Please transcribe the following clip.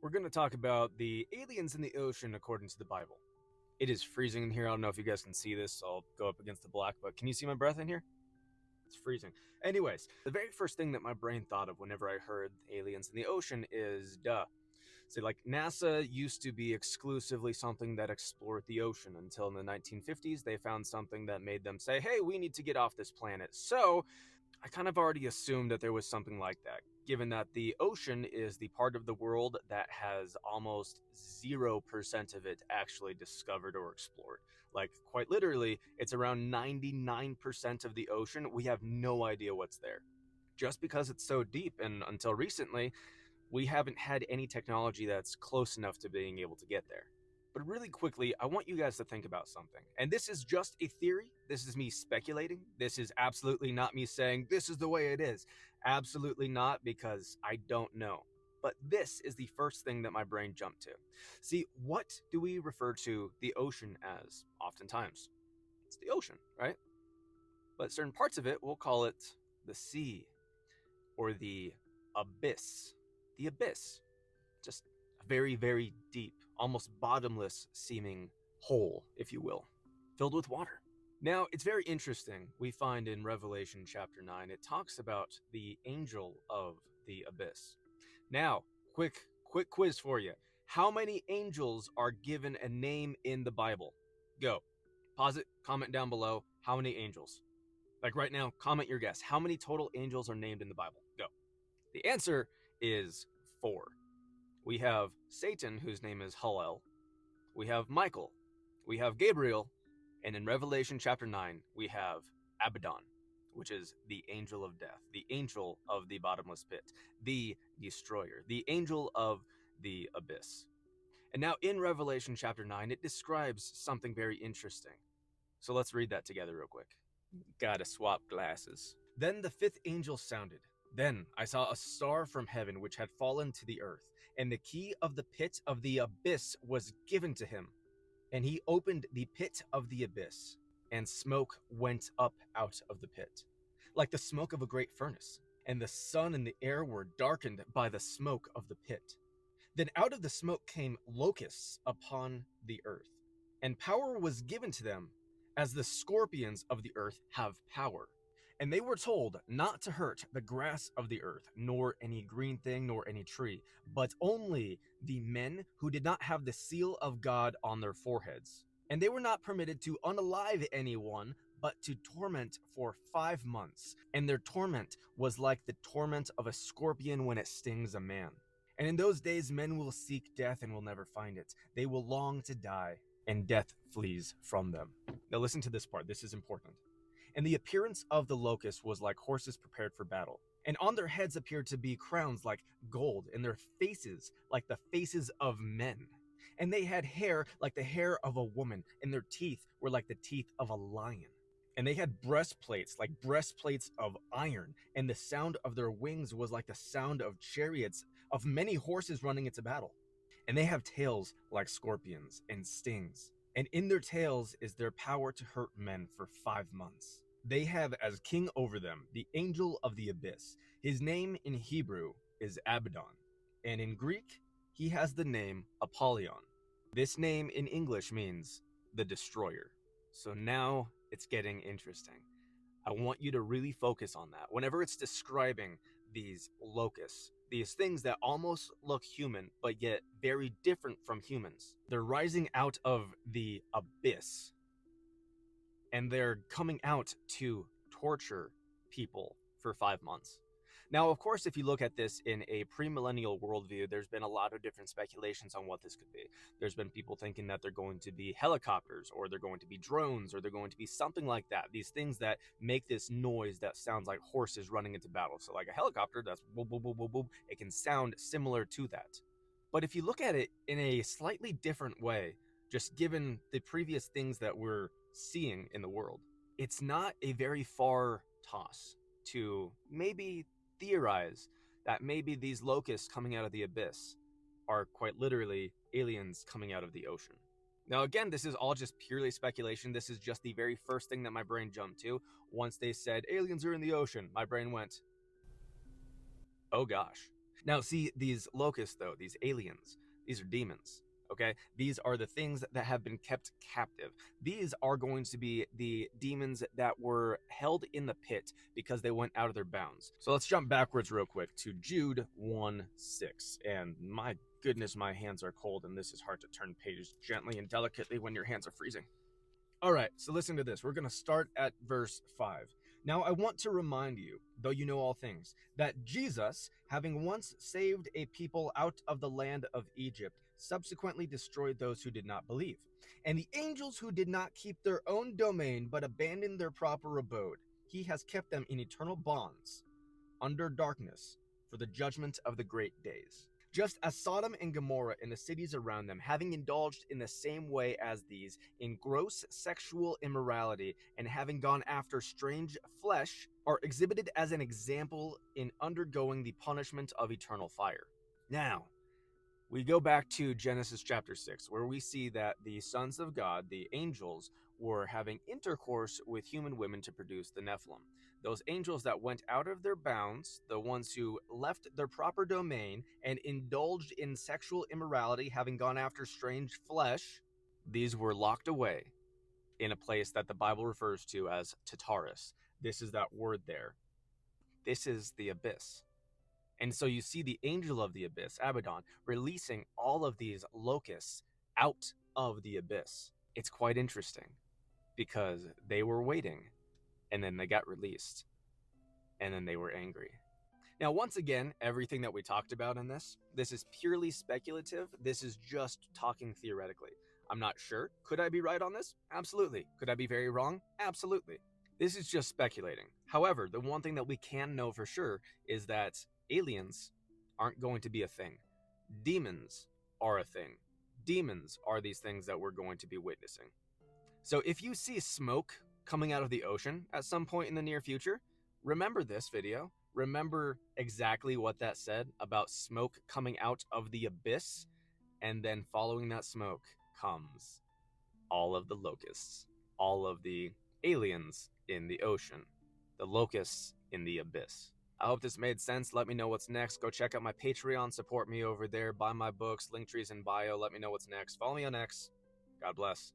We're going to talk about the aliens in the ocean according to the Bible. It is freezing in here. I don't know if you guys can see this, so I'll go up against the black, but can you see my breath in here? It's freezing. Anyways, the very first thing that my brain thought of whenever I heard aliens in the ocean is duh. See, like NASA used to be exclusively something that explored the ocean until in the 1950s they found something that made them say, hey, we need to get off this planet. So I kind of already assumed that there was something like that, given that the ocean is the part of the world that has almost 0% of it actually discovered or explored. Like, quite literally, it's around 99% of the ocean. We have no idea what's there. Just because it's so deep, and until recently, we haven't had any technology that's close enough to being able to get there. But really quickly, I want you guys to think about something. And this is just a theory. This is me speculating. This is absolutely not me saying this is the way it is. Absolutely not, because I don't know. But this is the first thing that my brain jumped to. See, what do we refer to the ocean as oftentimes? It's the ocean, right? But certain parts of it, we'll call it the sea or the abyss. The abyss. Just very, very deep, almost bottomless seeming hole, if you will, filled with water. Now, it's very interesting. We find in Revelation chapter 9, it talks about the angel of the abyss. Now, quick quiz for you. How many angels are given a name in the Bible? Go. Pause it, comment down below. How many angels? Like right now, comment your guess. How many total angels are named in the Bible? Go. The answer is 4. We have Satan, whose name is Hallel. We have Michael. We have Gabriel. And in Revelation chapter 9, we have Abaddon, which is the angel of death, the angel of the bottomless pit, the destroyer, the angel of the abyss. And now in Revelation chapter 9, it describes something very interesting. So let's read that together real quick. Gotta swap glasses. Then the 5th angel sounded. Then I saw a star from heaven which had fallen to the earth, and the key of the pit of the abyss was given to him. And he opened the pit of the abyss, and smoke went up out of the pit, like the smoke of a great furnace, and the sun and the air were darkened by the smoke of the pit. Then out of the smoke came locusts upon the earth, and power was given to them, as the scorpions of the earth have power. And they were told not to hurt the grass of the earth, nor any green thing, nor any tree, but only the men who did not have the seal of God on their foreheads. And they were not permitted to unalive anyone, but to torment for 5 months. And their torment was like the torment of a scorpion when it stings a man. And in those days men will seek death and will never find it. They will long to die, and death flees from them. Now listen to this part, this is important. And the appearance of the locusts was like horses prepared for battle. And on their heads appeared to be crowns like gold, and their faces like the faces of men. And they had hair like the hair of a woman, and their teeth were like the teeth of a lion. And they had breastplates like breastplates of iron, and the sound of their wings was like the sound of chariots of many horses running into battle. And they have tails like scorpions and stings. And in their tails is their power to hurt men for 5 months. They have as king over them the angel of the abyss. His name in Hebrew is Abaddon, and in Greek, he has the name Apollyon. This name in English means the destroyer. So now it's getting interesting. I want you to really focus on that. Whenever it's describing these locusts, these things that almost look human, but yet very different from humans. They're rising out of the abyss, and they're coming out to torture people for 5 months. Now, of course, if you look at this in a premillennial worldview, there's been a lot of different speculations on what this could be. There's been people thinking that they're going to be helicopters, or they're going to be drones, or they're going to be something like that. These things that make this noise that sounds like horses running into battle. So like a helicopter, that's boom, boom, boom, boom, boom. It can sound similar to that. But if you look at it in a slightly different way, just given the previous things that we're seeing in the world, it's not a very far toss to maybe theorize that maybe these locusts coming out of the abyss are quite literally aliens coming out of the ocean. Now, again, this is all just purely speculation. This is just the very first thing that my brain jumped to. Once they said aliens are in the ocean, my brain went, oh gosh. Now, see, these locusts, though, these aliens, these are demons. Okay, these are the things that have been kept captive. These are going to be the demons that were held in the pit because they went out of their bounds. So let's jump backwards real quick to Jude 1:6. And my goodness, my hands are cold, and this is hard to turn pages gently and delicately when your hands are freezing. All right, so listen to this. We're going to start at verse 5. Now I want to remind you, though you know all things, that Jesus, having once saved a people out of the land of Egypt, subsequently destroyed those who did not believe. And the angels who did not keep their own domain but abandoned their proper abode, he has kept them in eternal bonds under darkness for the judgment of the great days. Just as Sodom and Gomorrah and the cities around them, having indulged in the same way as these, in gross sexual immorality, and having gone after strange flesh, are exhibited as an example in undergoing the punishment of eternal fire. Now, we go back to Genesis chapter 6, where we see that the sons of God, the angels, were having intercourse with human women to produce the Nephilim. Those angels that went out of their bounds, the ones who left their proper domain and indulged in sexual immorality, having gone after strange flesh, these were locked away in a place that the Bible refers to as Tartarus. This is that word there. This is the abyss. And so you see the angel of the abyss, Abaddon, releasing all of these locusts out of the abyss. It's quite interesting because they were waiting and then they got released and then they were angry. Now, once again, everything that we talked about in this is purely speculative. This is just talking theoretically. I'm not sure. Could I be right on this? Absolutely. Could I be very wrong? Absolutely. This is just speculating. However, the one thing that we can know for sure is that aliens aren't going to be a thing. Demons are a thing. Demons are these things that we're going to be witnessing. So if you see smoke coming out of the ocean at some point in the near future, remember this video. Remember exactly what that said about smoke coming out of the abyss, and then following that smoke comes all of the locusts, all of the aliens in the ocean, the locusts in the abyss. I hope this made sense. Let me know what's next. Go check out my Patreon, support me over there, buy my books, link trees in bio. Let me know what's next. Follow me on X. God bless.